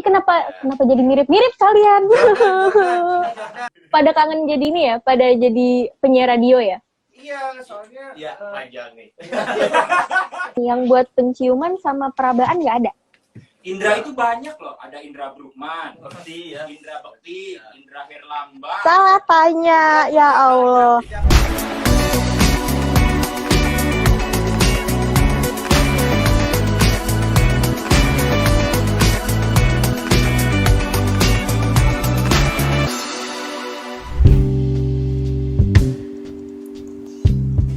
Kenapa jadi mirip-mirip kalian? Pada kangen jadi ini ya, pada jadi penyiar radio ya? Iya, soalnya panjang nih. Yang buat penciuman sama perabaan nggak ada? Indra itu banyak loh, ada Indra Bruckman, Indra Bekti, Indra Herlambang. Salah tanya, ya Allah.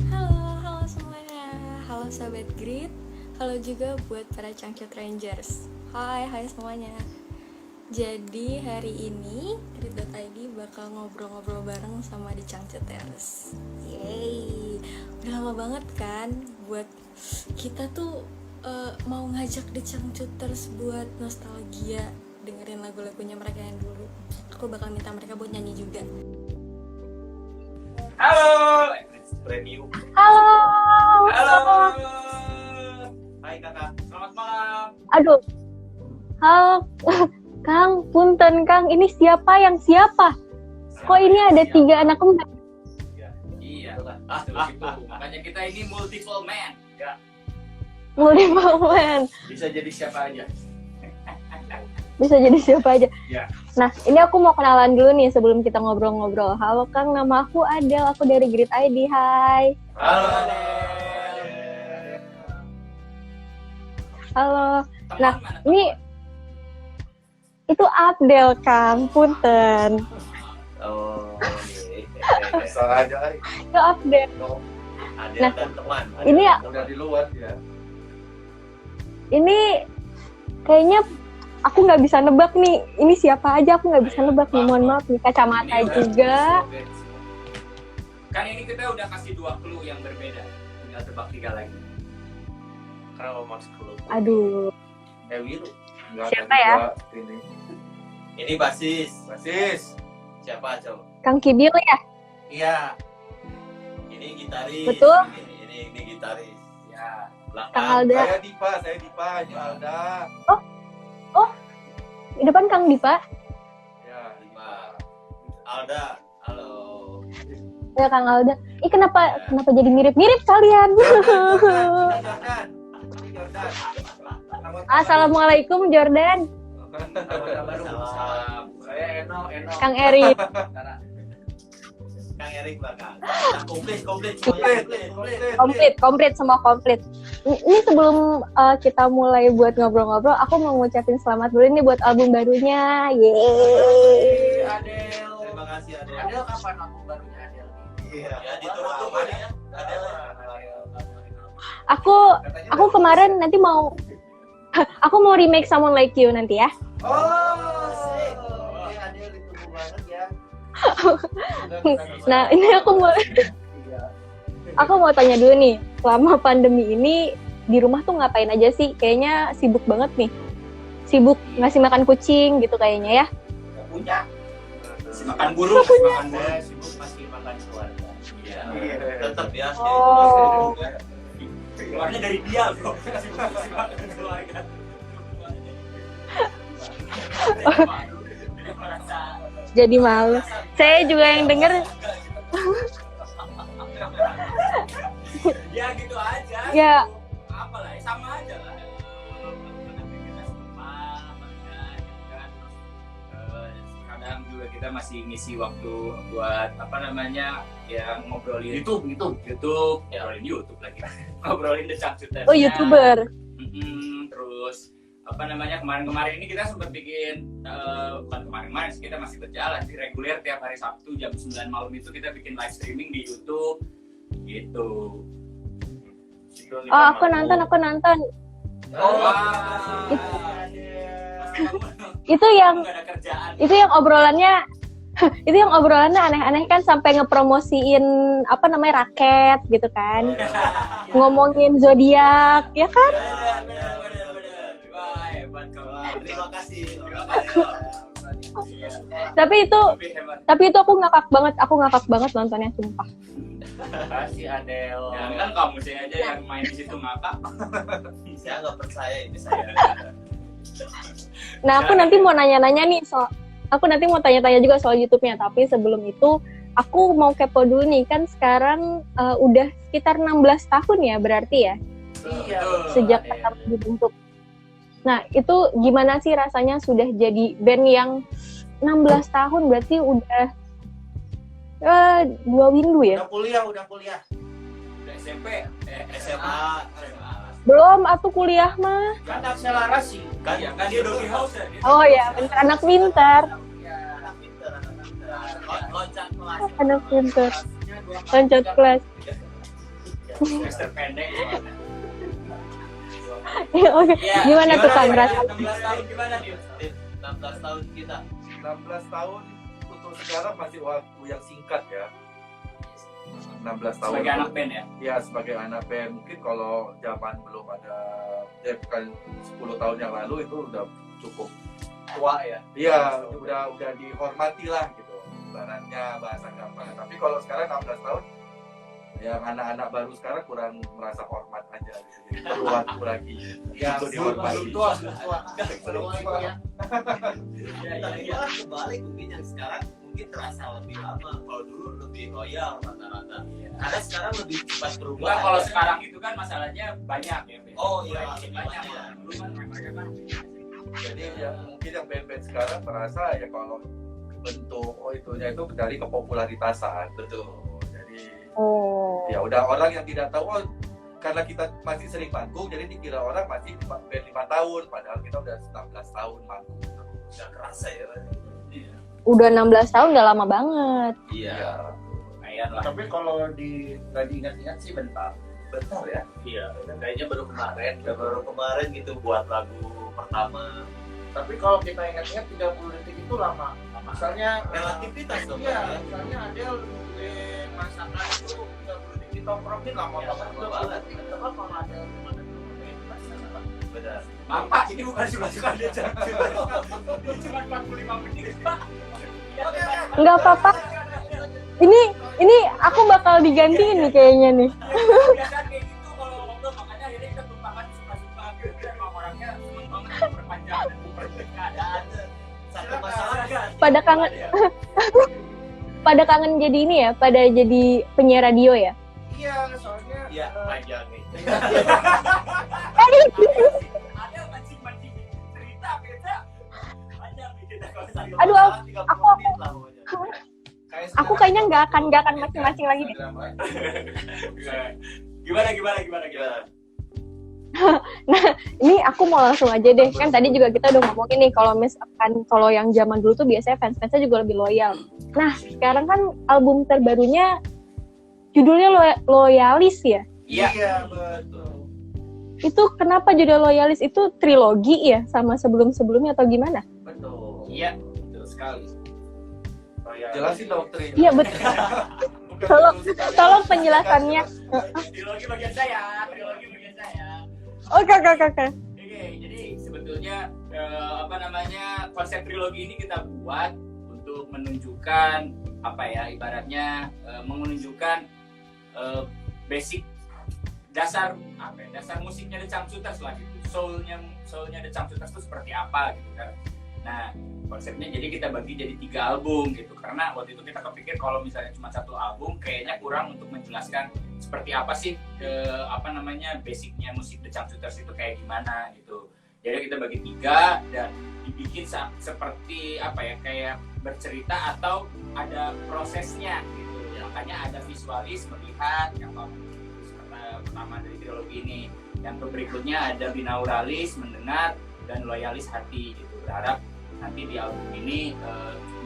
Halo semuanya. Halo Sobat Grit. Halo juga buat para Cangcut Rangers. Hai semuanya. Jadi hari ini Grit.id bakal ngobrol-ngobrol bareng sama The Cangcuters. Yeay. Udah lama banget kan buat kita tuh mau ngajak The Cangcuters buat nostalgia, dengerin lagu-lagunya mereka yang dulu. Aku bakal minta mereka buat nyanyi juga. Halo, Premium. Halo. Hai kakak, selamat malam. Aduh. Halo. Kang, punten Kang, ini siapa yang siapa? Kok ini ada 3 anak kembar? Iya lah, itu. Makanya kita ini multiple man. Ya. Multiple man. Bisa jadi siapa aja. Bisa jadi siapa aja. Ya. Nah, ini aku mau kenalan dulu nih sebelum kita ngobrol-ngobrol. Halo Kang, nama aku Adel, aku dari Grit.id. Hai. Halo. Halo. Nah, ini itu Abdel Kang, punten. Oh, salah aja. Itu Abdel. ada Nah, dan teman. ini ya, Udah di luar ya. ini kayaknya aku nggak bisa nebak nih. Ini siapa aja aku nggak bisa nebak nih. Mohon maaf nih, kacamata juga. Kan ini kita udah kasih 2 clue yang berbeda. Tinggal tebak 3 lagi. Kalau Mas Klub. Aduh. Wiru. Enggak, Siapa ya? Ini basis. Basis. Siapa, Cok? Kang Kibil ya? Iya. Ini gitaris. Betul. Ini gitaris. Ya. Kang Alda. Saya Dipa, ini Alda. Di depan Kang Dipa. Ya, Alda. Halo. Ya Kang Alda. Kenapa jadi mirip-mirip kalian? Assalamualaikum Jordan. Salam. Saya Eno. Kang Eri. Kang Erik belakang. Komplit semuanya. Komplit semua komplit. Ini sebelum kita mulai buat ngobrol-ngobrol, aku mau ngucapin selamat dulu nih buat album barunya. Yeay. Adel. Terima kasih Adel. Adel kapan album barunya Adel? Iya. Ya ditunggu ya. Adel. Aku kemarin nanti mau aku mau remake Someone Like You nanti ya. Adel ditunggu banget ya. Nah, ini aku mau tanya dulu nih, selama pandemi ini di rumah tuh ngapain aja sih? Kayaknya sibuk banget nih. Sibuk ngasih makan kucing gitu kayaknya ya. Gak punya. Makan burung, makan burung. Sibuk masih makan keluarga. Iya. Iya. Tetap ya. Oh. Keluarnya dari dia loh. Sibuk masih makan keluarga. Jadi malu. Saya juga yang denger. Ya gitu aja. Ya. Apa lah, sama aja lah. Kadang juga kita masih ngisi waktu buat yang ngobrolin YouTube, ngobrolin YouTube lagi, ngobrolin The Cangcuters. Oh, YouTuber. Terus kemarin ini kita sempat bikin bukan kemarin sih, kita masih berjalan sih reguler tiap hari Sabtu jam 9 malam itu kita bikin live streaming di YouTube gitu. Oh, aku nonton. Itu yang obrolannya aneh-aneh kan, sampai ngepromosiin raket gitu kan. Ngomongin zodiak, ya kan? Terima kasih. Tapi itu aku ngakak banget nontonnya, sumpah. Kasih Adel. Ya kan kamu sih aja yang main di situ ngakak. Saya nggak percaya ini saya. Nah, aku nanti mau nanya-nanya nih aku nanti mau tanya-tanya juga soal YouTube-nya, tapi sebelum itu aku mau kepo dulu nih, kan sekarang udah sekitar 16 tahun ya berarti ya Iya. sejak pertama dibentuk. Nah, itu gimana sih rasanya sudah jadi band yang 16 tahun, berarti udah 2 windu ya? Udah kuliah. Udah SMP, SMA. Belum, aku kuliah mah. Kan akselerasi. Kan iya kan dia Doggy House ya. Dia Oh ya, bener, anak pintar. anak pinter. Loncat kelas. Anak pintar. Loncat kelas. semester pendek. Oke, Iya, gimana tuh Kang Dir? rasanya? 16 tahun gimana Dir? 16 tahun kita. 16 tahun untuk sekarang masih waktu yang singkat ya. 16 tahun. Sebagai anak band ya? Ya, sebagai anak band. Mungkin kalau zaman belum ada, bukan 10 tahun yang lalu itu udah cukup Tua ya. Iya, udah dihormati lah gitu. Ibaratnya bahasa gampang. Tapi kalau sekarang 16 tahun, yang anak-anak baru sekarang kurang merasa hormat aja gitu. Jadi perlu waktu lagi Ya, untuk dihormati. belum tua. Belum tua. Iya, Tapi iya. malah kebalik mungkin yang sekarang mungkin terasa lebih lama. Kalau dulu lebih loyal rata-rata. Karena sekarang lebih cepat berubah. Enggak, kalau sekarang itu kan masalahnya banyak ya. Ben. Oh, iya, banyak. banyak. Dulu kan mereka kan Jadi ya mungkin yang band-band sekarang merasa ya kalau bentuk itunya itu dari kepopularitasan. Betul. Jadi Oh. ya udah orang yang tidak tahu, oh, karena kita masih sering manggung jadi dikira orang masih band 5 tahun, padahal kita udah 16 tahun manggung. Udah kerasa ya. Udah 16 tahun, udah lama banget. Iya. lumayan lah. Tapi kalau nggak diingat-ingat sih bentar ya. Iya. Kayaknya baru kemarin gitu buat lagu pertama. Tapi kalau kita ingat-ingat 30 detik itu lama. Misalnya Relativitas dong. iya, misalnya Adele bikin masakan itu 30 detik tongkrongin lama Iya, banget. lama banget. Coba kalau Adele cuma 30 detik Benar. Bapak, ini bukan suka-suka dia. Ini cuma 45 menit. Nggak apa-apa. Ini aku bakal digantiin nih kayaknya nih. Biasa kayak gitu kalau ngobrol, makanya akhirnya kita lupakan suka-suka. Kita emang orangnya seneng banget memperpanjang dan memperbaiki keadaan. Satu masalah kan. Pada kangen jadi ini ya, pada jadi penyiar radio ya. Iya, soalnya Iya, panjang nih. Ada mancing-mancing cerita beda. Banyak nih kita kalau satu Aduh, masalah 30 aku- menit lah pokoknya. Aku kayaknya nggak akan masing-masing lagi deh. Gimana? Ini aku mau langsung aja deh. Kan tadi juga kita udah ngomongin nih kalau misalkan kalau yang zaman dulu tuh biasanya fans-fansnya juga lebih loyal. Nah, sekarang kan album terbarunya judulnya Loyalis ya. Iya. Betul. Itu kenapa judul Loyalis itu trilogi ya sama sebelum-sebelumnya atau gimana? Betul. Iya, betul sekali. Jelasin dong, Tri. Iya betul. Tolong penjelasannya. Trilogi bagian saya. Oke. Oke, jadi sebetulnya konsep trilogi ini kita buat untuk menunjukkan ibaratnya menunjukkan basic dasar musiknya The Changcuters lah gitu. Soulnya The Changcuters itu seperti apa gitu kan. Nah, konsepnya jadi kita bagi jadi 3 album gitu, karena waktu itu kita kepikir kalau misalnya cuma 1 album kayaknya kurang untuk menjelaskan seperti apa sih basicnya musik The Changcuters itu kayak gimana gitu. Jadi kita bagi 3 dan dibikin seperti kayak bercerita atau ada prosesnya gitu. Makanya ada visualis melihat yang pertama dari trilogi ini. Yang berikutnya ada binauralis mendengar dan loyalis hati gitu. Berharap nanti di album ini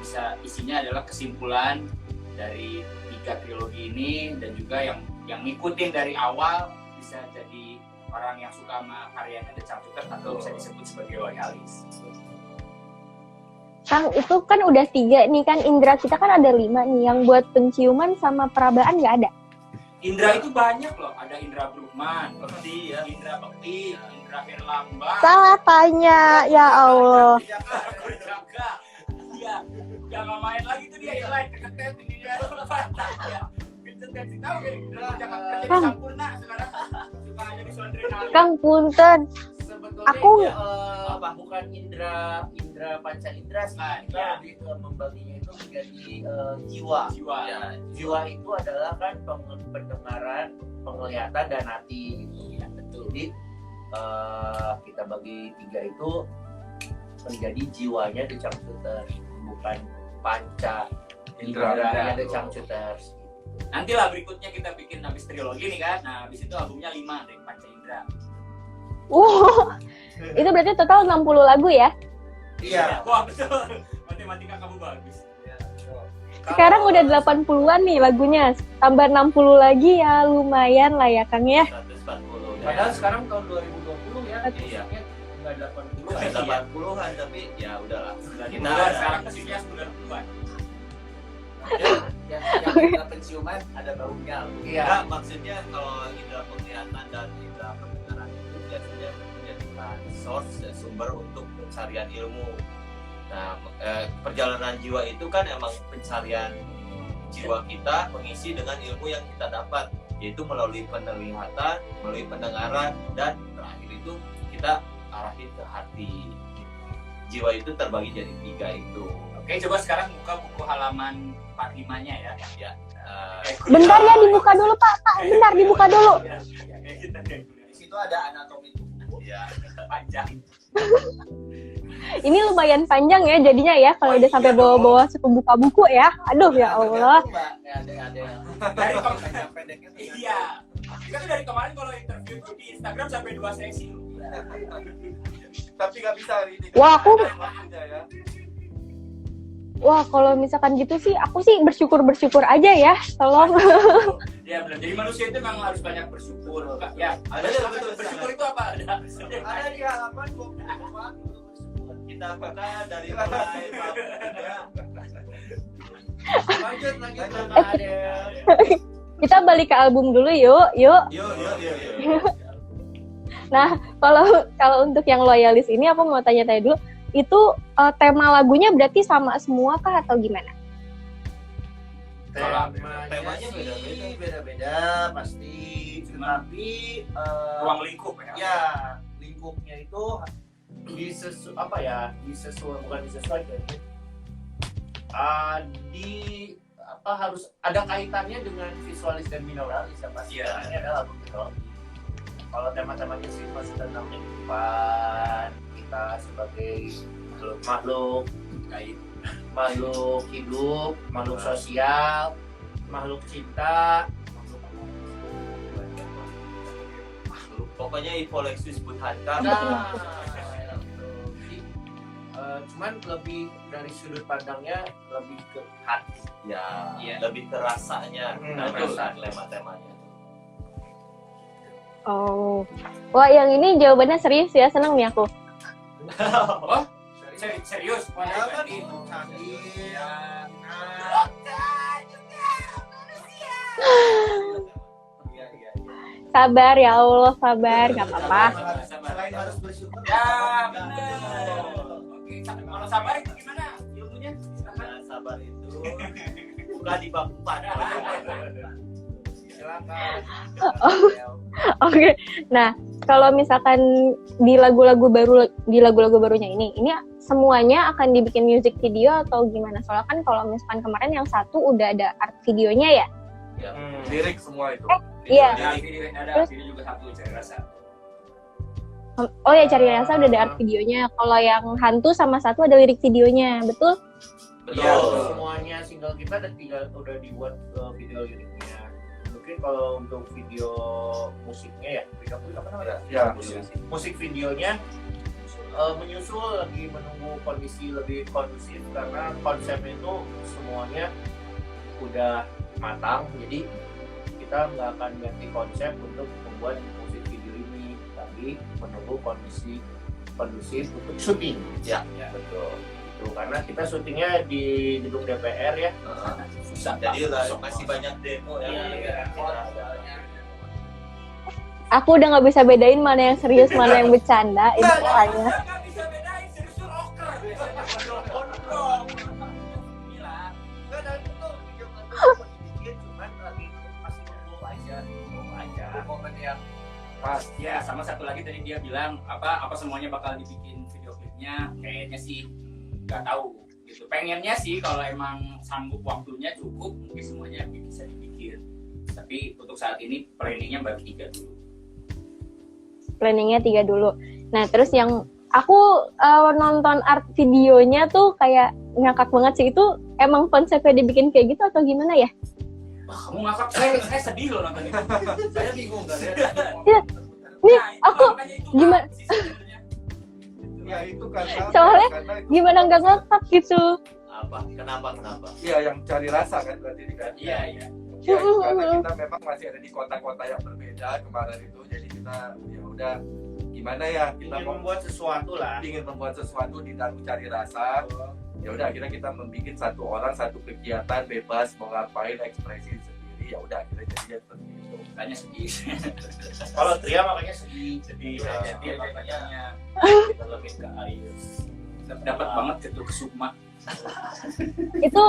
bisa isinya adalah kesimpulan dari 3 trilogi ini, dan juga yang ngikutin dari awal bisa jadi orang yang suka sama karyanya The Changcuters atau bisa disebut sebagai loyalis. Kang, itu kan udah 3 nih kan, indera kita kan ada 5 nih, yang buat penciuman sama perabaan nggak ada. Indra itu banyak loh, ada Indra Bruggman, Indra Bekti, Indra Herlambang. Salah tanya, ya Allah. Iya, jangan main lagi tuh dia yang lain keketet ini dia. Keketet tahu kan? Jangan kerja di Sampurna sekarang. Suka aja di Sondrenalin. Kang, punten. sebetulnya sebetulnya Aku- bukan indra panca indra sih. Kita lebih ke membaginya itu menjadi jiwa. Ya, jiwa itu adalah kan pendengaran, penglihatan dan hati gitu. Ya, betul. Jadi kita bagi 3 itu menjadi jiwanya The Changcuters, bukan panca indranya The Changcuters. Nanti lah berikutnya kita bikin habis trilogi nih kan. Nah, habis itu albumnya 5 dari Panca Indra. Itu berarti total 60 lagu ya? Iya. Wah, betul. Matematika kamu bagus. Sekarang udah 80-an nih lagunya. Tambah 60 lagi ya lumayan lah ya Kang ya. 140. Padahal sekarang tahun 2020 ya. Iya. Enggak 80. Bukan 80-an tapi ya udahlah. Kita sekarang kesini 90-an. Yang kita penciuman ada baunya. Iya. Nah, maksudnya kalau indera penglihatan dan indera pendengaran itu biasanya menjadikan source dan sumber untuk pencarian ilmu. Nah, perjalanan jiwa itu kan emang pencarian jiwa kita mengisi dengan ilmu yang kita dapat, yaitu melalui penglihatan, melalui pendengaran, dan terakhir itu kita arahin ke hati. Jiwa itu terbagi jadi 3 itu. Oke, coba sekarang buka buku halaman 45-nya ya. Ya. Bentar ya dibuka dulu Pak. Bentar dibuka dulu. Di situ ada anatomi tubuh. Ya. Panjang. Ini lumayan panjang ya jadinya ya kalau udah sampai bawah-bawah suku buka buku ya. Aduh ya Allah. Ada Dari panjang pendeknya. Iya. Kita tuh dari kemarin kalau interview tuh di Instagram sampai 2 sesi. Tapi nggak bisa hari ini. Wah, aku- Ada waktunya ya. Wah kalau misalkan gitu sih aku sih bersyukur aja ya. Tolong. Ya benar. Jadi manusia itu memang harus banyak bersyukur. Ya. Ada Bersyukur itu apa? Ada di halaman 24 kita buka dari mulai bab 3. lanjut ada. Kita balik ke album dulu yuk. Yuk. Nah, kalau untuk yang loyalis ini aku mau tanya-tanya dulu, itu tema lagunya berarti sama semua kah atau gimana? Temanya beda-beda pasti, tapi Ruang lingkup ya. ya lingkupnya itu bukan disesuaikan harus ada kaitannya dengan visualis dan binauralis ya pasti. Iya. Ini adalah lagu mitologi. Kalau tema-temanya sih masih tentang kehidupan kita sebagai makhluk hidup, makhluk sosial, makhluk cinta, pokoknya Evolexis Buthanka. Nah, cuman lebih dari sudut pandangnya lebih ke hati. Ya, Iya. lebih terasanya Betul. tema-temanya. Oh, wah yang ini jawabannya serius ya, senang nih aku. Oh, serius. Padahal kan Berarti- canggih, Iya. Sabar ya Allah, sabar, nggak apa-apa. Selain harus bersyukur, Ya, benar. Oke, kalau sabar itu gimana ilmunya? Nah, sabar itu buka di bab 4. silakan. Oke, nah kalau misalkan di lagu-lagu barunya ini semuanya akan dibikin music video atau gimana? Soalnya kan kalau misalkan kemarin yang satu udah ada art videonya ya. Lirik semua itu. Iya. Ada video juga satu cari rasa. Oh ya, Cari Rasa udah ada art videonya. Kalau yang Hantu sama satu ada lirik videonya, betul? Ya, Betul. semuanya single kita udah dibuat video liriknya. Mungkin kalau untuk video musiknya ya, video musik apa namanya? Ya. Musik videonya menyusul, lagi menunggu kondisi lebih kondusif karena konsepnya itu semuanya udah matang, jadi kita nggak akan ganti konsep untuk membuat musik video ini, tapi menunggu kondisi kondusif untuk syuting. Ya. Betul. Itu karena kita syutingnya di gedung DPR ya. Susah. Jadi masih banyak demo ya. Aku udah nggak bisa bedain mana yang serius, mana yang bercanda. Ini makanya. Nggak bisa bedain serius tuh rocker. Gila. Nggak, dan itu video klipnya masih bikin, cuman lagi masih nunggu aja momen yang Pas. Ya, sama satu lagi tadi dia bilang apa semuanya bakal dibikin video klipnya, kayaknya sih nggak tahu gitu. Pengennya sih kalau emang sanggup waktunya cukup mungkin semuanya bisa dibikin. Tapi untuk saat ini planningnya baru 3 dulu. Planningnya 3 dulu. Nah terus yang aku nonton art videonya tuh kayak ngakak banget sih, itu emang konsepnya dibikin kayak gitu atau gimana ya? Wah, kamu ngakak, saya sedih loh nonton itu. Saya bingung kan ya. Iya. Nih, aku makanya itu gimana- sih sebenarnya. Ya itu karena Soalnya karena itu- gimana nggak ngakak gitu? Apa? Kenapa? Iya, yang cari rasa kan berarti kan. Iya, iya. Ya, karena kita memang masih ada di kota-kota yang berbeda kemarin itu, jadi kita ya udah gimana ya, kita Ingin mau membuat sesuatu lah. ingin membuat sesuatu di dalam cari rasa. Ya udah akhirnya kita membuat satu orang satu kegiatan bebas mau ngapain, ekspresi sendiri. Ya udah akhirnya jadinya seperti itu. Makanya sedih. Kalau Tria makanya sedih. Ya, Ya, dia makanya makanya kita lebih ke air. dapat banget gitu ke Sukma. Itu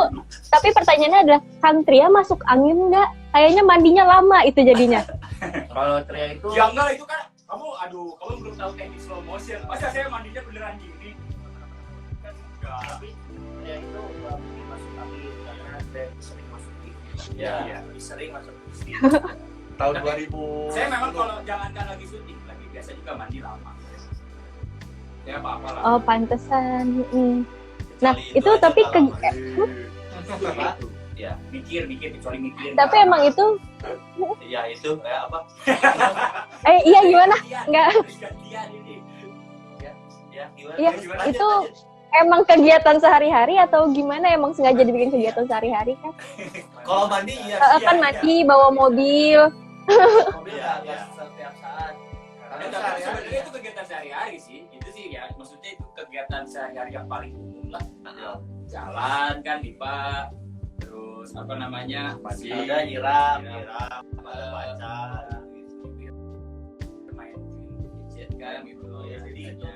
tapi pertanyaannya adalah Kang Tria masuk angin nggak? Kayaknya mandinya lama itu jadinya. Kalau Tria itu Ya enggak, itu kan kamu belum tahu teknik slow motion. Masa saya mandinya beneran gini? Kan enggak. tapi Tria itu nggak mungkin masuk angin karena Tria itu sering masuk TV. Iya. Lebih sering masuk TV. Tahun Tapi 2000. Saya memang kalau jangankan lagi syuting, lagi biasa juga mandi lama. Ya apa-apa lah. Oh pantesan. Nah Kecuali itu aja tapi kalau Apa? Ya, Mikir kecuali mikirin. tapi emang itu ya itu kayak apa? iya gimana? Enggak. Gantian ini. Ya, gimana? Iya, Gimana? itu Lanjut. emang kegiatan sehari-hari atau gimana? Emang sengaja dibikin kegiatan sehari-hari kan? Kalau mandi iya. Kan mandi bawa mobil. Mobil Iya, nggak iya. setiap saat. Tapi Karena sebenarnya itu kegiatan sehari-hari sih. Itu sih ya, maksudnya itu kegiatan sehari-hari yang paling umum lah. Jalan kan Dipa, terus apa namanya masih ada nyiram, Nyiram, ada baca, main gadget kan gitu. ya, jadi itu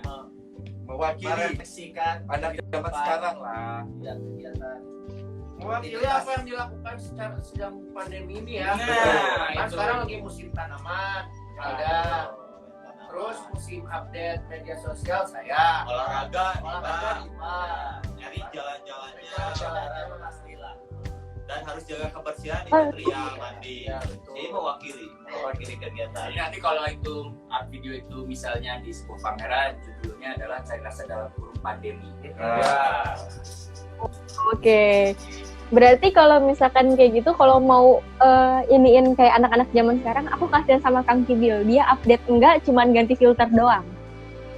Mewakili merefleksikan anak zaman sekarang lah. kegiatan. Mewakili apa yang dilakukan secara sedang pandemi ini ya. Nah, Kan itu. sekarang lagi musim tanaman, ada terus musim update media sosial saya. olahraga, Olahraga Dipa. Dipa. Nyari jalan-jalannya Jalan-jalan pastilah. dan harus jaga kebersihan itu Oh. Tria mandi. Ya, betul. Jadi mewakili kegiatan. Jadi nanti kalau itu art video itu misalnya di sebuah pameran judulnya adalah Cari Rasa dalam kurung pandemi. Nah. Oke. Berarti kalau misalkan kayak gitu, kalau mau iniin kayak anak-anak zaman sekarang, aku kasihan sama Kang Kibil. Dia update enggak, cuman ganti filter doang.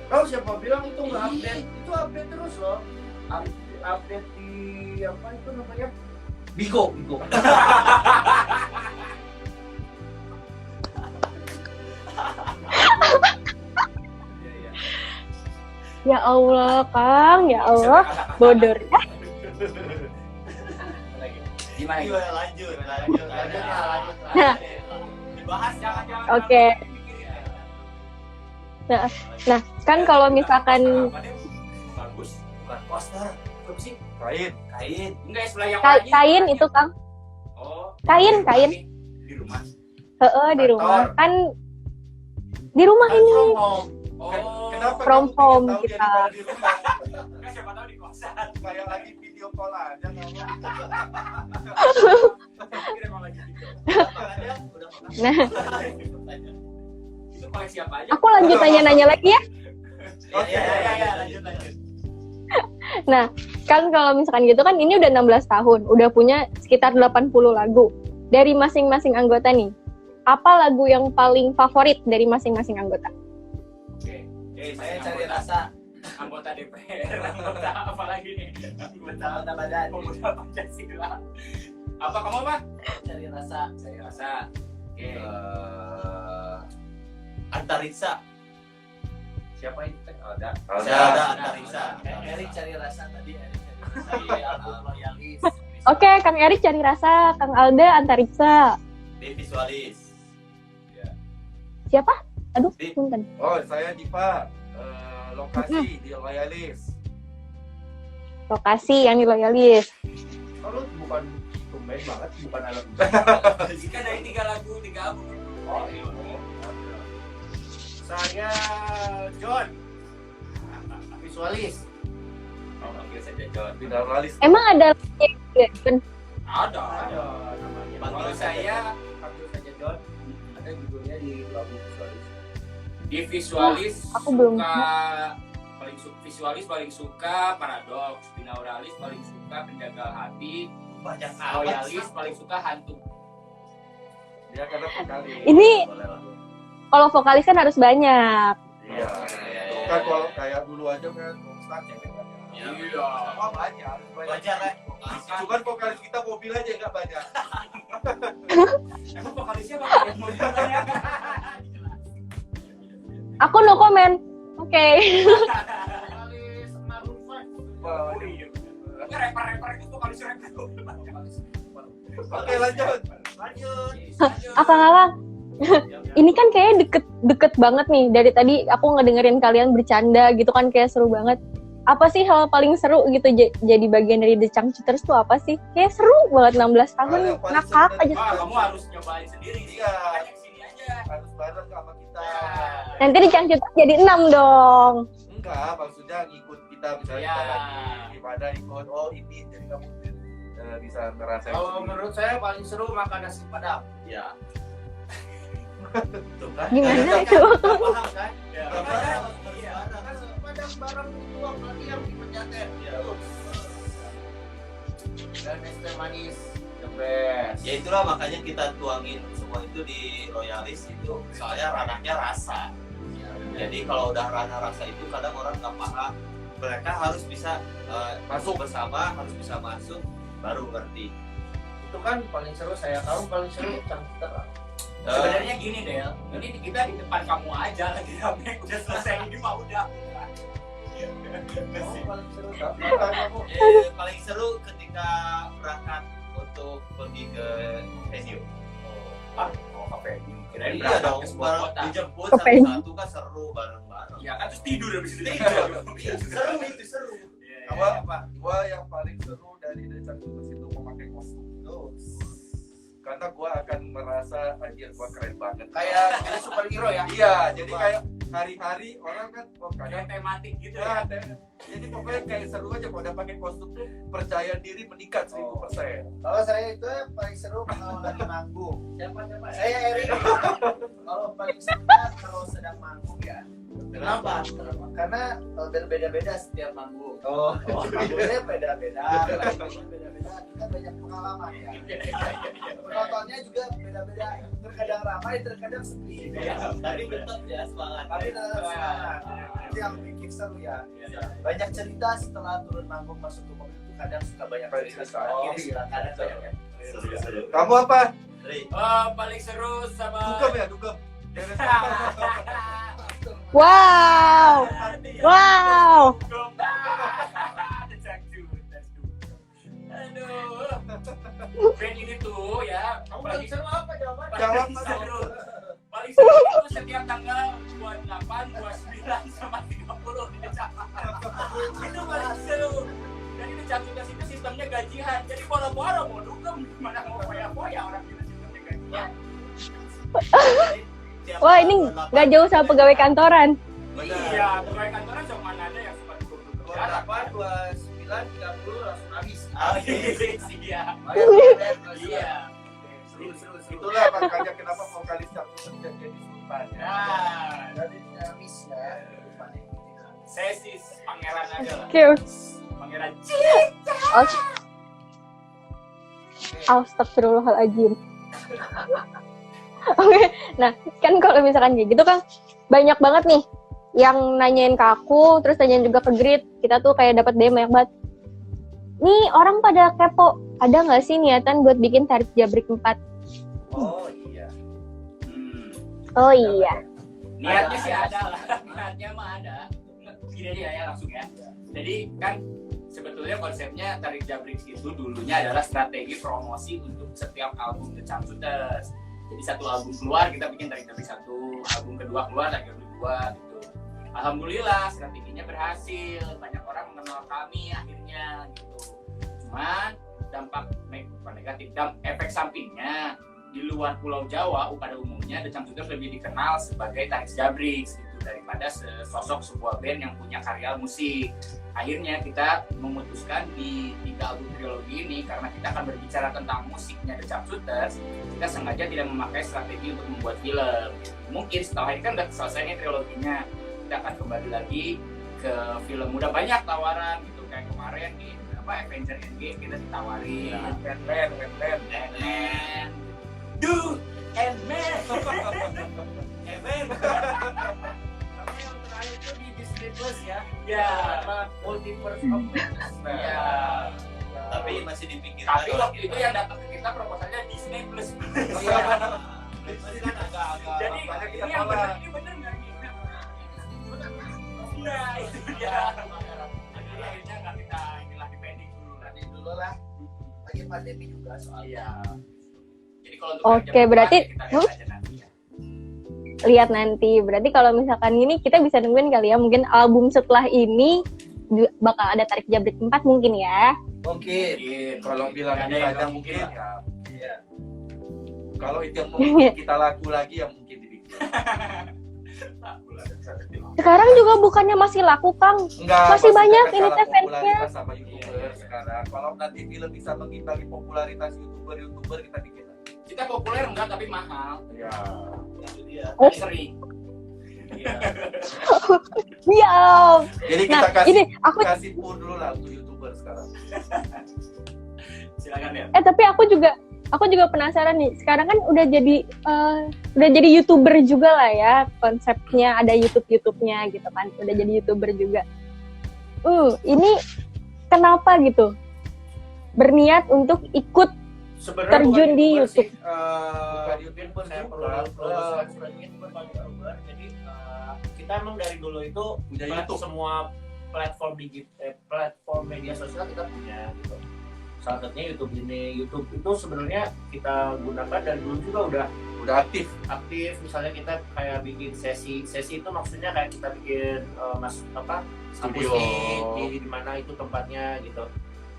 Oh, siapa bilang itu nggak update? Itu update terus loh. Update di apa itu namanya? Bigo. Ya Allah, Kang. Ya Allah. Bodor. Gimana? Gimana lanjut. Lanjut. Nah. Dibahas Jangan. Oke. Nah, kan kalau misalkan Bagus. Bukan poster, apa sih? Kain. Kain. Enggak sebelah yang kain itu, Kang. Oh. Kain. Di rumah. Di rumah. Kan di rumah ini. From home. Oh. Kenapa From kamu pengen home tahu dia kita. di rumah? Kan siapa tahu di kosan. Kayak lagi video call aja kamu. Pikir emang lagi video. udah makan. Nah, Itu koleksi apa aja? aku lanjut nanya-nanya lagi ya. Ya, lanjut. Nah, kan kalau misalkan gitu kan ini udah 16 tahun, udah punya sekitar 80 lagu dari masing-masing anggota nih. Apa lagu yang paling favorit dari masing-masing anggota? Oke. Saya cari rasa. Anggota DPR, anggota apa lagi nih? Anggota badan. Pemuda Pancasila. Apa kamu apa? Cari rasa. Saya rasa. Oke. Antariksa. Siapa itu? Ada. Saya ada Antariksa. Erik cari rasa tadi. Erik cari rasa di album Loyalis. Oke, Kang Erik Cari Rasa, Kang Alda Antariksa. Di visualis. Siapa? Aduh, Di- punten. Oh, saya Dipa. Lokasi di Loyalis. Lokasi yang di Loyalis. Kalau bukan tumben banget, bukan alam. Jika dari 3 lagu, 3 album. Oh, iya. Saya John, visualis. Oh, panggil saja John. Binauralis. Emang ada kan? Ada. Namanya. Kalau saya Panggil saja John. Ada judulnya di album visualis. di visualis aku belum visualis paling suka paradoks, binauralis paling suka penjaga hati, Banyak royalis paling suka hantu. Dia karena vokalis. Ini kalau vokalis kan harus banyak. Iya. Itu kan kalau kayak dulu aja kan Rockstar cewek banyak. Iya. Oh banyak. Wajar ya. Cuman vokalis kita mobil aja nggak banyak. Emang vokalisnya apa? Yang mau ditanya? Aku no comment. Oke. Visualis Maroon 5. Wah, Iya. Ini rapper itu vokalis rapper. Oke lanjut. Lanjut. Akang-akang. Ini kan kayaknya deket banget nih. Dari tadi aku ngedengerin kalian bercanda gitu kan, kayak seru banget. Apa sih hal paling seru gitu jadi bagian dari The Changcuters tuh apa sih? Kayak seru banget 16 tahun Hal yang paling ngakak seru aja. dari- Kamu harus nyobain sendiri nih. Iya. Kan yang sini aja. Harus bareng sama kita. Nanti di Changcuters jadi 6 dong. Enggak, maksudnya ngikut kita misalnya Iya. kita lagi gimana ikut oh ini jadi kamu bisa ngerasain. Kalau sendiri. menurut saya paling seru makan nasi padang. Ya. Tuh kan. Gimana itu? Paham kan? Ya. Iya. Nasi padang bareng itu apalagi yang dipenjaten. Ya. Dan es teh manis the best. Ya itulah makanya kita tuangin semua itu di royalis itu soalnya ranahnya rasa. Jadi kalau udah ranah rasa itu kadang orang nggak paham. Mereka harus bisa masuk bersama, harus bisa masuk baru ngerti. Itu kan paling seru, saya tahu paling seru Changcuter. Sebenarnya gini Del, ini kita di depan kamu aja lagi rame, udah selesai ini mah udah. Oh, paling seru Paling seru ketika berangkat untuk pergi ke venue. Ah, mau ke venue. Kirain Iya berangkat dong, ke sebuah bareng kota. dijemput Ke venue. satu-satu kan seru bareng-bareng. Ya kan terus tidur habis itu. Seru itu seru. Gua yang paling seru dari The Changcuters itu memakai kostum. Karena gua akan merasa anjir gua keren banget. kayak jadi superhero ya. Iya, jadi kayak hari-hari orang kan oh kadang Kayak tematik gitu ya, ya. jadi pokoknya kayak seru aja kalau udah pakai kostum tuh percaya diri meningkat 1000%. Kalau saya itu paling seru kalau lagi manggung. Siapa? Saya Erik. Kalau paling serunya kalau sedang manggung ya. Kenapa? Karena berbeda-beda setiap manggung. Manggungnya beda-beda, lagunya beda-beda. Kita banyak pengalaman ya. Penontonnya juga beda-beda. Terkadang ramai, terkadang sepi. Tadi tetap ya semangat. Tapi tetap semangat. Itu yang bikin seru ya. Banyak cerita setelah turun manggung masuk ke mobil itu kadang suka banyak cerita. Oh, Akhirnya silakan aja ya. Seru-seru. Kamu apa? Oh, paling seru sama Dugem ya, dugem. Wow. Wow. Aduh. Band ini tuh ya, Kamu paling seru apa jawabannya? Jawab, paling Mas. seru. Paling seru itu setiap tanggal 28, 29 sama 30 di Jakarta. Itu paling seru. Dan itu Changcuters itu sistemnya gajian. Jadi boro-boro mau dugem gimana mau foya-foya orang kita sistemnya gajian. Wah, ini nggak jauh sama pegawai kantoran. Iya, pegawai kantoran sama mana ada yang suka dugem. 28, 29, 30 langsung habis. Iya. Iya. Seru. Itulah makanya kenapa vokalis Changcuters jadi sultan ya. Nah, Jadi dinamis ya. saya sih pangeran aja lah. Oke. Pangeran Astagfirullahaladzim. Oke, nah kan kalau misalkan kayak gitu kan banyak banget nih yang nanyain ke aku, terus nanyain juga ke Grit. Kita tuh kayak dapat DM banyak banget. Nih orang pada kepo, ada nggak sih niatan buat bikin Tarik Jabrik 4? Oh iya. Oh iya. Niatnya sih ada lah. Niatnya mah ada. Gini aja ya langsung ya. Jadi kan sebetulnya konsepnya Tarik Jabrik itu dulunya adalah strategi promosi untuk setiap album The Changcuters. Jadi satu album keluar kita bikin Tarik Jabrik 1, album kedua keluar Tarik Jabrik 2 gitu. Alhamdulillah strateginya berhasil, banyak orang mengenal kami akhirnya gitu. Cuman dampak efek sampingnya di luar Pulau Jawa pada umumnya The Changcuters lebih dikenal sebagai Tarik Jabrix gitu daripada sosok sebuah band yang punya karya musik. Akhirnya kita memutuskan di 3 album trilogi ini, karena kita akan berbicara tentang musiknya The Changcuters, kita sengaja tidak memakai strategi untuk membuat film. Mungkin setelah ini kan udah selesai nih triloginya, kita akan kembali lagi ke film. Udah banyak tawaran gitu, kayak kemarin di Avengers Endgame kita ditawarin Ant-Man, dude, Ant-Man. Tapi yang terakhir itu di Disney Plus ya. Ya, Multiverse of Madness. Ya. Tapi masih dipikirkan. Tapi waktu itu yang datang ke kita proposalnya Disney Plus. Iya. Masih kan agak-agak. Jadi ini yang benar, ini benar nggak ini? Nah itu dia. Akhirnya nggak kita inilah dipending dulu. Nanti dulu lah. Lagi pandemi juga soalnya. Jadi kalau untuk Oke, berarti kita lihat aja nanti ya. lihat nanti. Berarti kalau misalkan ini kita bisa nungguin kali ya, mungkin album setelah ini bakal ada Tarik Jabrik 4 mungkin ya. Mungkin kalau bilang Ada ini yang saja nggak mungkin mungkin ya. Iya. Kalau itu yang mungkin kita laku lagi ya mungkin dibikin. Sekarang juga bukannya masih laku, Kang. Enggak, Masih maksudnya banyak kan ini kalah fansnya. popularitas sama YouTuber sekarang. Kalau nanti film bisa mengimbangi popularitas YouTuber kita bikin lagi. Kita populer enggak tapi mahal. Ya. Itu dia. Oh. Sering. Iya. Diam. Jadi Nah, kita ini aku kasih pur dulu lah untuk YouTuber sekarang. Silakan ya. tapi aku juga penasaran nih. Sekarang kan udah jadi YouTuber juga lah ya, konsepnya ada YouTube-nya gitu kan. Udah jadi YouTuber juga. Ini kenapa gitu? Berniat untuk ikut Sebenarnya terjun bukan di YouTuber YouTube. sih, mungkin saya perlu luruskan sebenarnya itu bukan YouTuber. Jadi kita emang dari dulu itu Punya YouTube. semua platform platform media sosial kita punya gitu. Salah satunya YouTube ini. YouTube itu sebenarnya kita gunakan dan dulu juga Udah aktif. aktif. Misalnya kita kayak bikin sesi itu maksudnya kayak kita bikin Studio. akustik di mana itu tempatnya gitu.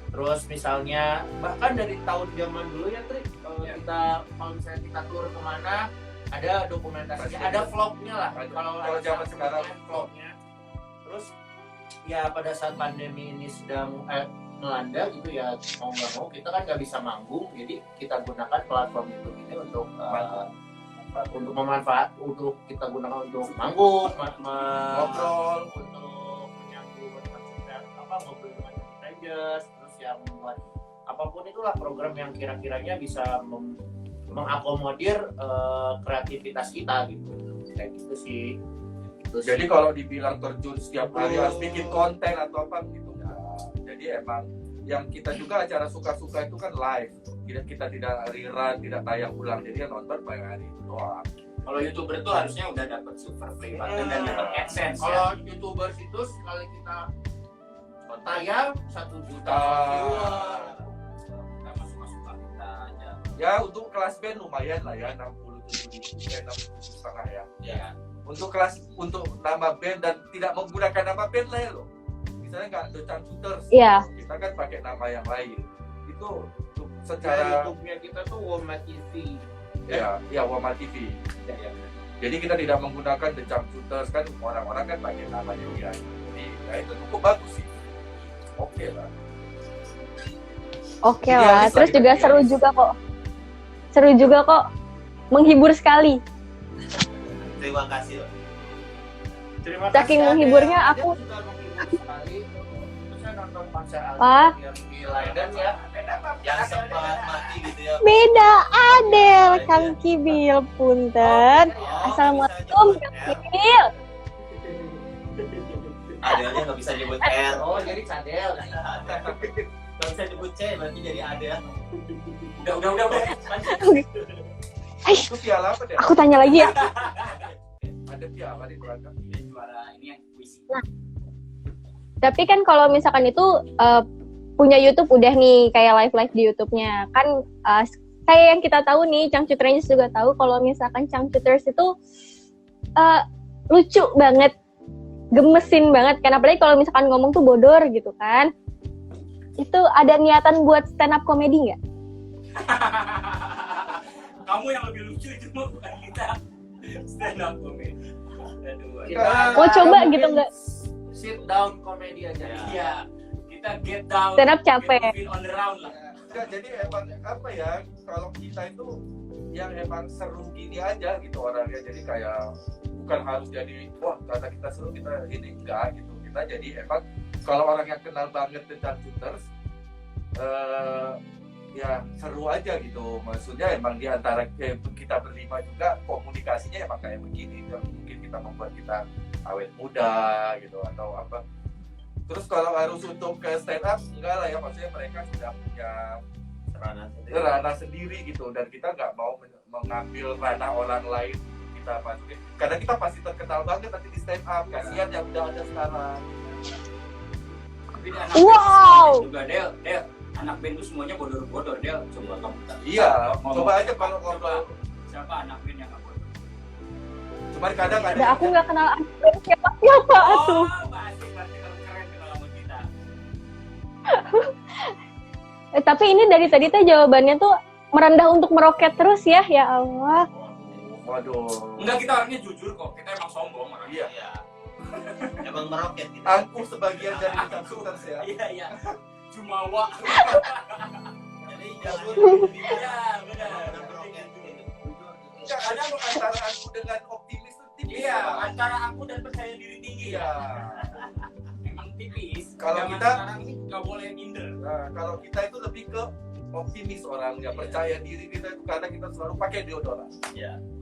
Terus misalnya bahkan dari tahun zaman dulu ya Tri, kita kalau misalnya kita tur kemana ada dokumentasinya, Pasti. ada vlognya lah. Kalau ada zaman sekarang vlognya. Terus ya pada saat pandemi ini sedang melanda gitu ya, mau nggak mau kita kan nggak bisa manggung, jadi kita gunakan platform YouTube ini untuk untuk kita gunakan untuk manggung, Ngobrol. untuk menyambung ngobrol dengan strangers, terus yang membuat apapun itulah program yang kira-kiranya bisa mengakomodir kreativitas kita gitu, kayak gitu sih. Jadi kalau dibilang terjun setiap hari harus bikin konten atau apa gitu. Jadi emang yang kita juga acara suka-suka itu kan live. Kita tidak rerun, tidak tayang ulang. Jadi yang nonton pada hari itu doang. Kalau YouTuber tuh harusnya udah dapat super free button dan dapat AdSense. Kalau YouTuber itu sekali kita tayang 1 juta viewer, Kita masuk kita aja. Ya untuk kelas band lumayan lah ya 67.000, 67,5 ya. Ya. Untuk nama band dan tidak menggunakan nama band lah ya loh. Misalnya nggak The Changcuters, Iya. kita kan pakai nama yang lain. Itu secara secara YouTube-nya kita tuh Woma TV. ya Wama TV. Ya. Jadi kita tidak menggunakan The Changcuters, kan orang-orang kan pakai namanya dia. Jadi ya itu cukup bagus sih. Oke lah. Oke Idealis lah. lah Terus kita, juga idealis. seru juga kok. Menghibur sekali. Terima kasih loh. Terima Saking kasih, menghiburinya Adel. aku- Adel juga menghibur sekali. Terus saya nonton konser Wah. Adel yang di Leiden ya. Yang sempat mati gitu ya. Beda Adel, Kang Kibil punten. Oh, Assalamualaikum, bisa Kang nyebut Kibil. Adelnya nggak bisa nyebut R. Oh jadi Cadel. Nggak bisa nyebut C, berarti jadi Adel. Udah. Itu piala apa deh? Aku tanya lagi ya. Ada piala di belakang. Ini juara ini yang puisi. Tapi kan kalau misalkan itu punya YouTube udah nih kayak live di YouTube-nya. Kan kayak yang kita tahu nih, Changcut Rangers juga tahu kalau misalkan Changcuters itu lucu banget, gemesin banget kan, apalagi kalau misalkan ngomong tuh bodor gitu kan. Itu ada niatan buat stand up comedy nggak? kamu yang lebih lucu itu mah bukan kita stand up comedy. Aduh. Mau coba gitu nggak? Sit down komedi aja. Iya, kita get down. Stand up capek. get feel on the round lah. Enggak, jadi emang apa ya, kalau kita itu yang emang seru gini aja gitu orangnya, jadi kayak bukan harus jadi wah karena kita seru kita ini, enggak gitu. Kita jadi emang kalau orang yang kenal banget tentang shooters ya seru aja gitu. Maksudnya emang di antara kita berlima juga komunikasinya emang kayak begini. Mungkin kita membuat kita awet muda gitu atau apa. Terus kalau harus untuk ke stand up enggak lah ya, maksudnya mereka sudah punya ranah sendiri gitu, dan kita nggak mau mengambil ranah orang lain kita masukin karena kita pasti terkenal banget nanti di stand up. Kasihan yang udah ada sekarang. Tapi di anak Wow. band juga Del, anak band itu semuanya bodor-bodor Del. Coba kamu tanya. Iya, Ngomong. coba aja kalau Coba, ngobrol. siapa anak band yang nggak bodor? Cuman kadang ada Udah aku nggak kenal siapa tuh. Pasti kamu keren kalau sama kita. Tapi ini dari tadi teh jawabannya tuh merendah untuk meroket terus ya Allah. waduh. Enggak, kita orangnya jujur kok. Kita emang sombong orangnya. Iya. Emang meroket gitu. Angkuh sebagian dari kita shooters ya. Iya. Jumawa. Jadi jangan Iya, benar. Enggak, kadang antara aku dengan optimis tuh tipis. Iya, ya. antara aku dan percaya diri tinggi. Iya. Emang tipis. Kalau Zaman kita- sekarang ini nggak boleh minder. Nah, kalau kita itu lebih ke optimis orangnya, percaya diri kita itu karena kita selalu pakai deodoran.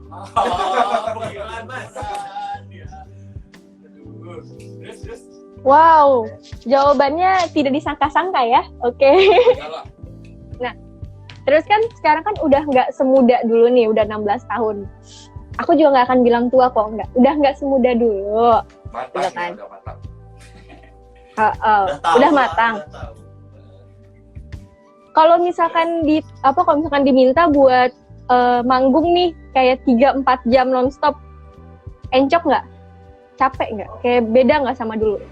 Oh, gila mas. Ya. Aduh. Terus. Wow, jawabannya tidak disangka-sangka ya. Oke. Kalau Terus kan sekarang kan udah nggak semuda dulu nih, udah 16 tahun. Aku juga nggak akan bilang tua kok, udah nggak semuda dulu. Matang Iya ya, kan? udah matang. Udah matang. Kalau misalkan diminta buat manggung nih kayak 3-4 jam nonstop, encok nggak? Capek nggak? Kayak beda nggak sama dulu?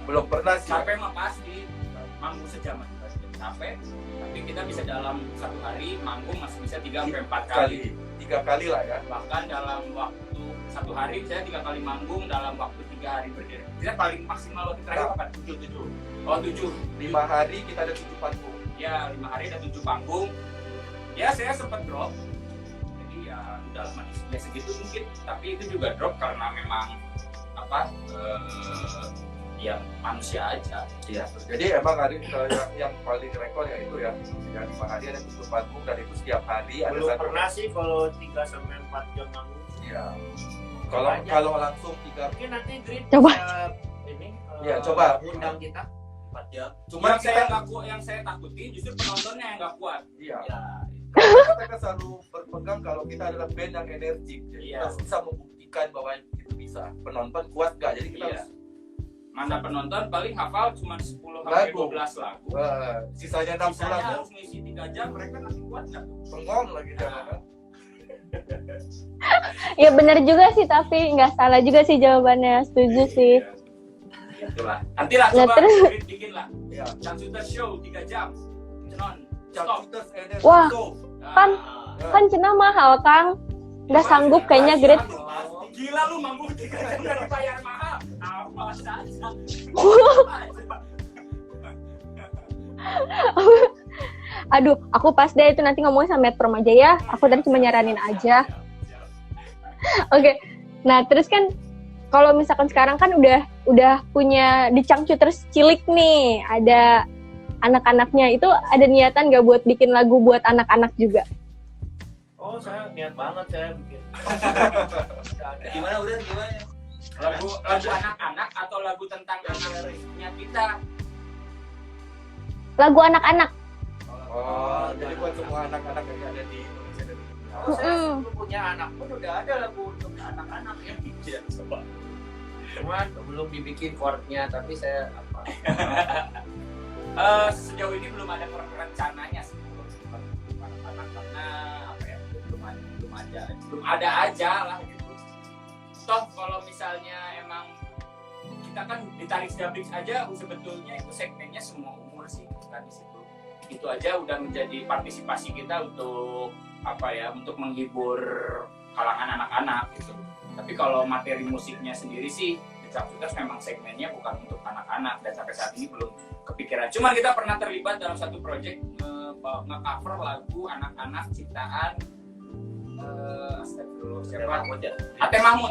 Belum pernah sih. capek mah pasti. Manggung sejam aja capek. Tapi kita bisa dalam satu hari manggung masih bisa 3-4 kali. 3 kali lah ya. Bahkan dalam waktu satu hari saya 3 kali manggung dalam waktu 3 hari berdiri. Kita paling maksimal waktu terakhir kapan? 7. Oh 7. 5 hari kita ada 7 panggung. Ya 5 hari ada 7 panggung. Ya saya sempat drop. Jadi ya udah lama ya segitu mungkin. Tapi itu juga drop karena memang ya manusia aja. Iya. Jadi emang hari yang paling rekor ya itu ya. Yang 5 hari ada 7 panggung dan itu setiap hari ada Belum satu. pernah sih kalau 3-4 jam manggung. Iya. Kalau langsung 3. Mungkin nanti Grit Coba. bisa ini Iya, coba. undang kita. 4 jam. Cuma yang saya takuti justru penontonnya yang nggak kuat. iya. Ya, Kita kan selalu berpegang kalau kita adalah band yang energik. Jadi Iya. kita bisa membuktikan bahwa itu bisa. Penonton kuat nggak? Jadi kita Iya. harus Mana penonton paling hafal cuma 10-12 lagu. sisanya 6 Sisanya bulan ya. harus ngisi 3 jam, mereka nanti kuat nggak tuh? Bengong lagi jangan. Ya bener juga sih, tapi nggak salah juga sih jawabannya. Setuju sih. Itulah. Nantilah Nah, coba terus- bikin lah. Ya. Cangcuter show 3 jam. Cenon. Jam Stop. kita energi. Wah. Go. Kan Ya. kan cenah mahal Kang. Nggak sanggup kayaknya Grit. Gila lu manggung 3 jam udah dibayar mahal. Apa saja. Aduh, aku pas deh itu nanti ngomongin sama Metro aja ya. Aku tadi cuma nyaranin aja. Oke. Nah, terus kan kalau misalkan sekarang kan udah punya di Cangcuters cilik nih, ada anak-anaknya. Itu ada niatan nggak buat bikin lagu buat anak-anak juga? oh saya niat banget saya bikin. Gimana udah gimana? Lagu anak-anak atau lagu tentang anaknya kita? Lagu anak-anak. Oh, jadi buat semua anak-anak yang ada di Indonesia dan dunia. Kalau saya sebelum punya anak pun udah ada lagu untuk anak-anak ya. Iya, coba. Cuman belum dibikin chordnya, tapi saya apa? Sejauh ini belum ada rencananya sih untuk anak-anak karena apa ya belum ada aja lah gitu. Toh kalau misalnya emang kita kan di Tarik Dabrix aja sebetulnya itu segmennya semua umur sih kan di situ. itu aja udah menjadi partisipasi kita untuk apa ya, untuk menghibur kalangan anak-anak gitu. Tapi kalau materi musiknya sendiri sih di Capsutas memang segmennya bukan untuk anak-anak dan sampai saat ini belum kepikiran. Cuman kita pernah terlibat dalam satu project nge-cover lagu anak-anak ciptaan siapa? Ate Mahmud.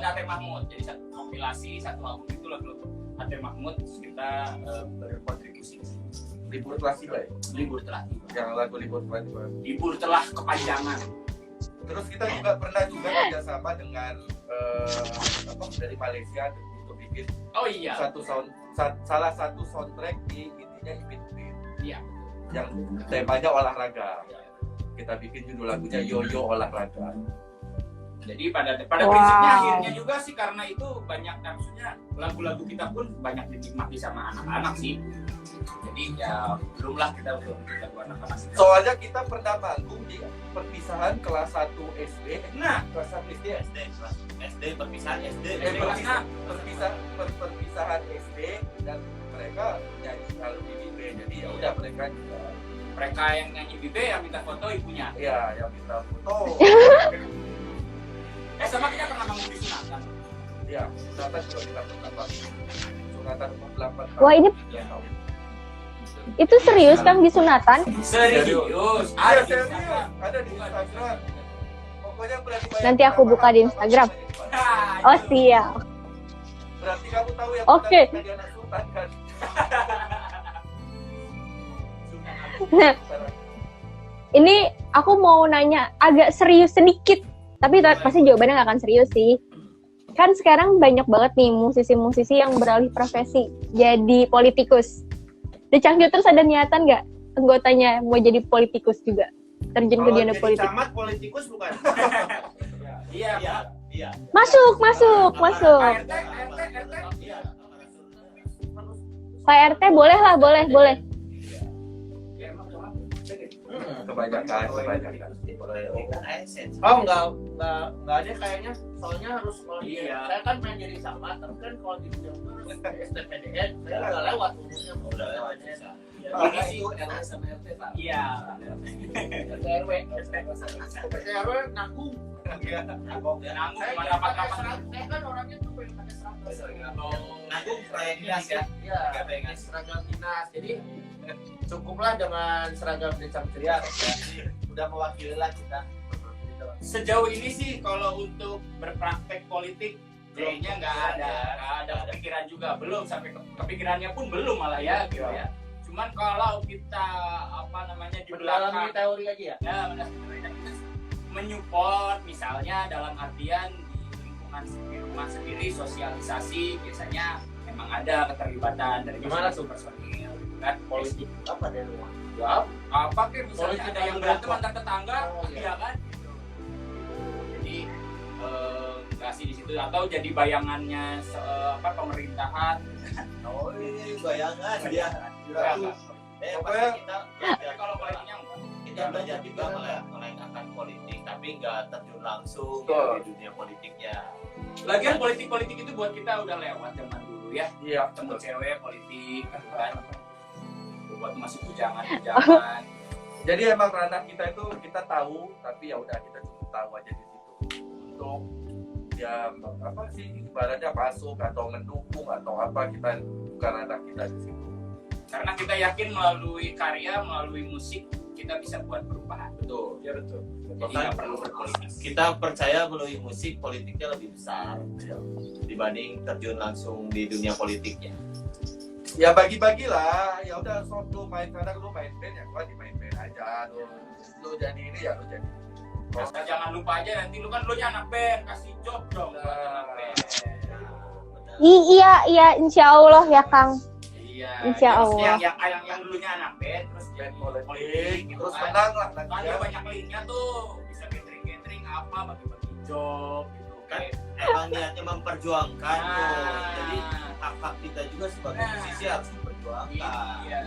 Jadi satu kompilasi, satu album itu lagu Ate Mahmud, kita berkontribusi. Libur telah tiba ya? Libur telah tiba. Yang lagu libur telah tiba. Libur telah kepanjangan. Terus kita juga pernah kerjasama dengan dari Malaysia untuk bikin salah satu soundtrack di intinya Ipin Ipin. Iya. Yang temanya olahraga. Kita bikin judul lagunya Yoyo Olahraga. Jadi pada prinsipnya akhirnya juga sih karena itu banyak, maksudnya lagu-lagu kita pun banyak dinikmati sama anak-anak sih. Jadi ya belumlah kita untuk lagu anak-anak. Soalnya kita pernah manggung di perpisahan kelas 1 SD. Nah, kelas 1 SD perpisahan SD. Perpisahan SD dan mereka nyanyi kalau di B. Jadi ya udah mereka yang nyanyi Bibe yang minta foto ibunya. Iya, yang minta foto. Sama kita pernah manggung di Sunatan. Iya, Sunatan juga kita pernah. Sunatan 48 tahun. Wah, ini itu serius Kang di Sunatan? Serius. Serius. Ada di Instagram. Pokoknya berarti nanti aku buka di Instagram. Oh, siap. Berarti kamu tahu yang Oke. tadi anak Sultan kan? Nah, ini aku mau nanya agak serius sedikit, tapi pasti jawabannya nggak akan serius sih. Kan sekarang banyak banget nih musisi-musisi yang beralih profesi jadi politikus. The Cangcuters ada niatan nggak anggotanya mau jadi politikus juga, terjun ke dunia politik? Kalau jadi camat politikus bukan? Iya. Masuk. Pak RT boleh lah, boleh. Kebanyakan. Oh enggak ada kayaknya, soalnya harus kalau saya kan main jadi camat, tapi kan kalau di STPDN saya udah lewat umurnya, udah lewat. Ini sih RW sama RT Pak. Iya. RW nanggung. Nanggung Saya rapat-rapat. saya kan orangnya tuh pengen pakai seragam. Nanggung proyek dinas ya. Iya, seragam dinas. Jadi cukuplah dengan seragam di Cangcuters. Udah mewakili lah kita. Sejauh ini sih kalau untuk berpraktek politik kayaknya nggak ada kepikiran juga, belum sampai kepikirannya pun belum malah ya gitu ya. Cuman kalau kita di belakang teori aja ya. Ya, kita menyupport misalnya dalam artian di lingkungan rumah sendiri sosialisasi biasanya memang ada keterlibatan dari Gimana satu personil gitu kan, politik Apa dari rumah? ya apa kayak misalnya Politik ada yang yang berantem berapa? antar tetangga, Oh, iya. iya kan gitu. Jadi nggak sih di situ, atau jadi bayangannya pemerintahan. Oh iya, bayangan dia. Pokoknya Tapi kalau politiknya enggak. Kita belajar juga melengkakan politik, tapi nggak terjun langsung Betul. di dunia politiknya. Lagian politik itu buat kita udah lewat zaman dulu ya. iya, Temu cewek politik gitu kan. Buat masih bujangan. jadi emang ranah kita itu kita tahu, tapi ya udah kita cuma tahu aja di situ. Untuk ya ibaratnya masuk atau mendukung atau apa, kita bukan ranah kita di situ. Karena kita yakin melalui karya, melalui musik kita bisa buat perubahan. Betul. Ya betul. Jadi Bahkan nggak perlu berpolitik. kita percaya melalui musik politiknya lebih besar dibanding terjun langsung di dunia politiknya. Ya bagi-bagilah, ya udah sok lu main sana, lu main band ya gua di main band aja, lu jadi ini ya lu jadi. Nah, jangan lupa aja nanti lu kan anak band, kasih job dong buat anak band. Iya, insya Allah ya Kang. Iya. Insya Allah. Yang dulunya anak band terus jadi politik gitu Terus kan. menang lah Kan nanti ada ya. banyak linknya tuh, bisa catering apa, bagi-bagi job gitu kan. Emang niatnya memperjuangkan tuh. Nah. Jadi hak-hak kita juga sebagai musisi harus diperjuangkan. Iya.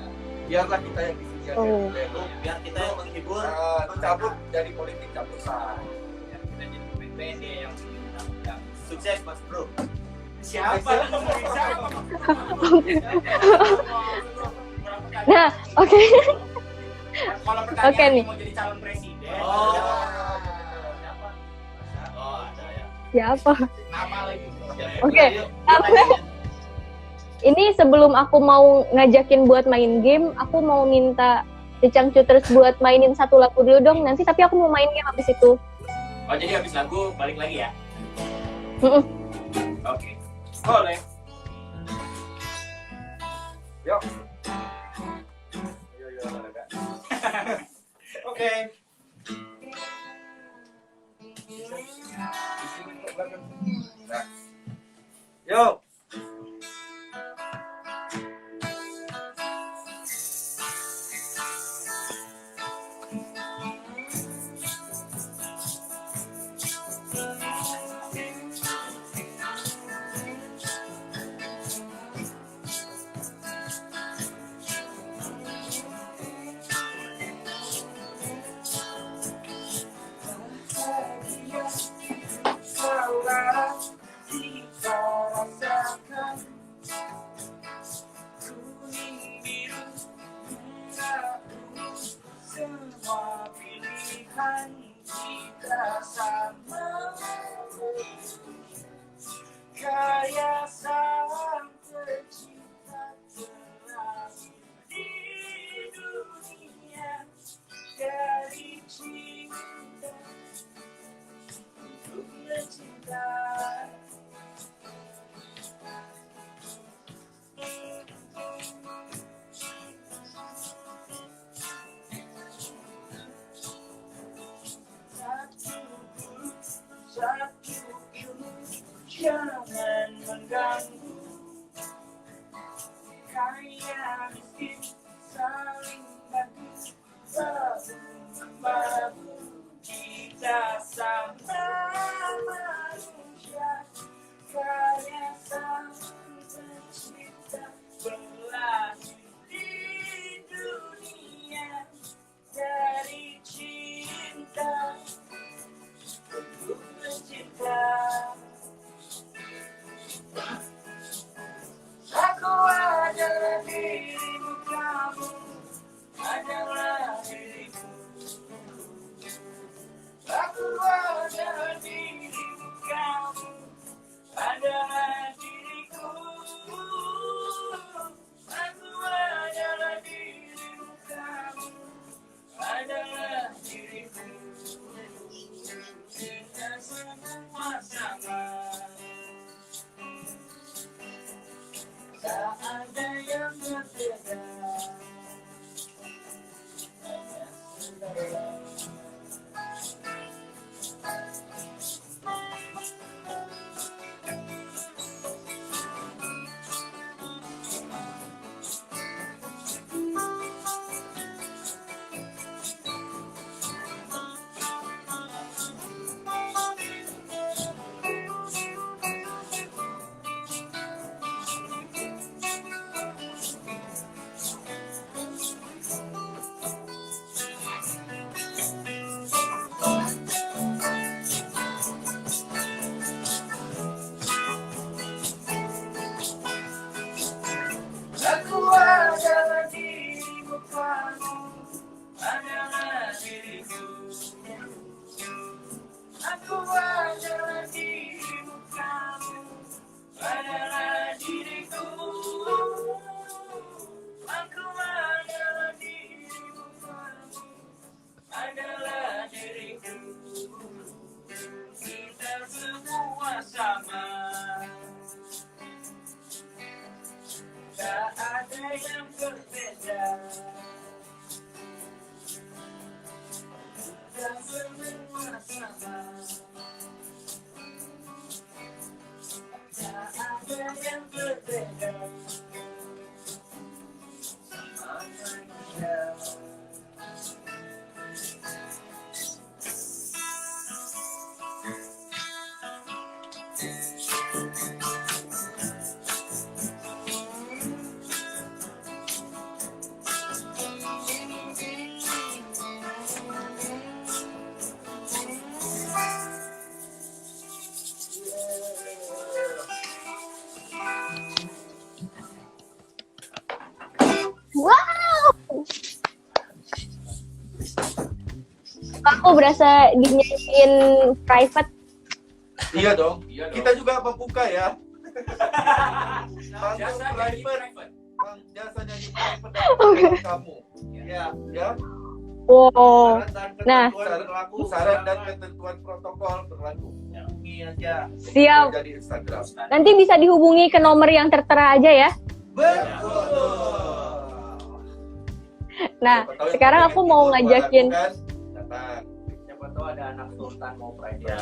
Biarlah kita yang di sini aja. Oh. Lu Biar kita yang menghibur. lu cabut jadi politik cabut sah. Biar kita jadi pemain band dia yang undang-undang. Sukses Mas Bro. Siapa yang ngomongin siapa? Nah, oke. Kalau pertanyaan Oke nih. mau jadi calon presiden. Oh. Siapa? Oh, ada ya. Siapa? Nama lagi. Oke. Yuk, Apa? Ini sebelum aku mau ngajakin buat main game, aku mau minta si Cangcuters buat mainin satu lagu dulu dong. Nanti tapi aku mau main game habis itu. Oh, jadi habis lagu balik lagi ya? Mm-mm. Oke. Boleh. Yuk. Yo, ada. Oke. Nah. Yuk. Semua pilihan kita sama, kaya sang pencipta terakhir di dunia dari cinta untuk mencinta. Satu ilmu jangan mengganggu, kaya miskin saling bantu, bahu-membahu kita sama manusia, kaya sang pencipta berlahir di dunia dari cinta. Untuk mencinta, aku adalah dirimu, kamu adalah diriku. Aku adalah dirimu, kamu adalah diriku. Aku adalah dirimu, kamu adalah diriku. Kita semua sama, tak ada yang berbeda. Aku adalah dirimu, kamu adalah diriku. Aku adalah dirimu, kamu adalah diriku. Aku adalah dirimu, kamu adalah diriku. Kita semua sama, tak ada yang berbeda. Kita semua sama, tak ada yang berbeda. Sama manusia. Yeah. Aku berasa dinyanyiin private. Iya dong. Iya dong. Kita juga membuka ya. Jasa nyanyi private. Jasa nyanyi private dan kamu. Ya. Ya. Wow. Nah. Saran dan ketentuan protokol berlaku. Ini aja. Siap. Jadi Instagram. Nanti bisa dihubungi ke nomor yang tertera aja ya. Nah, sekarang aku mau ngajakin. Datang. Siapa tahu ada anak sultan mau private. Ya.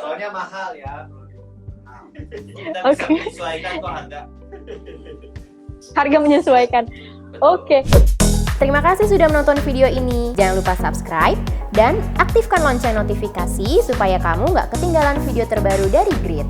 Soalnya mahal ya. Kita bisa Oke. menyesuaikan kok harga. Harga menyesuaikan. Oke. Terima kasih sudah menonton video ini. Jangan lupa subscribe dan aktifkan lonceng notifikasi supaya kamu nggak ketinggalan video terbaru dari Grit.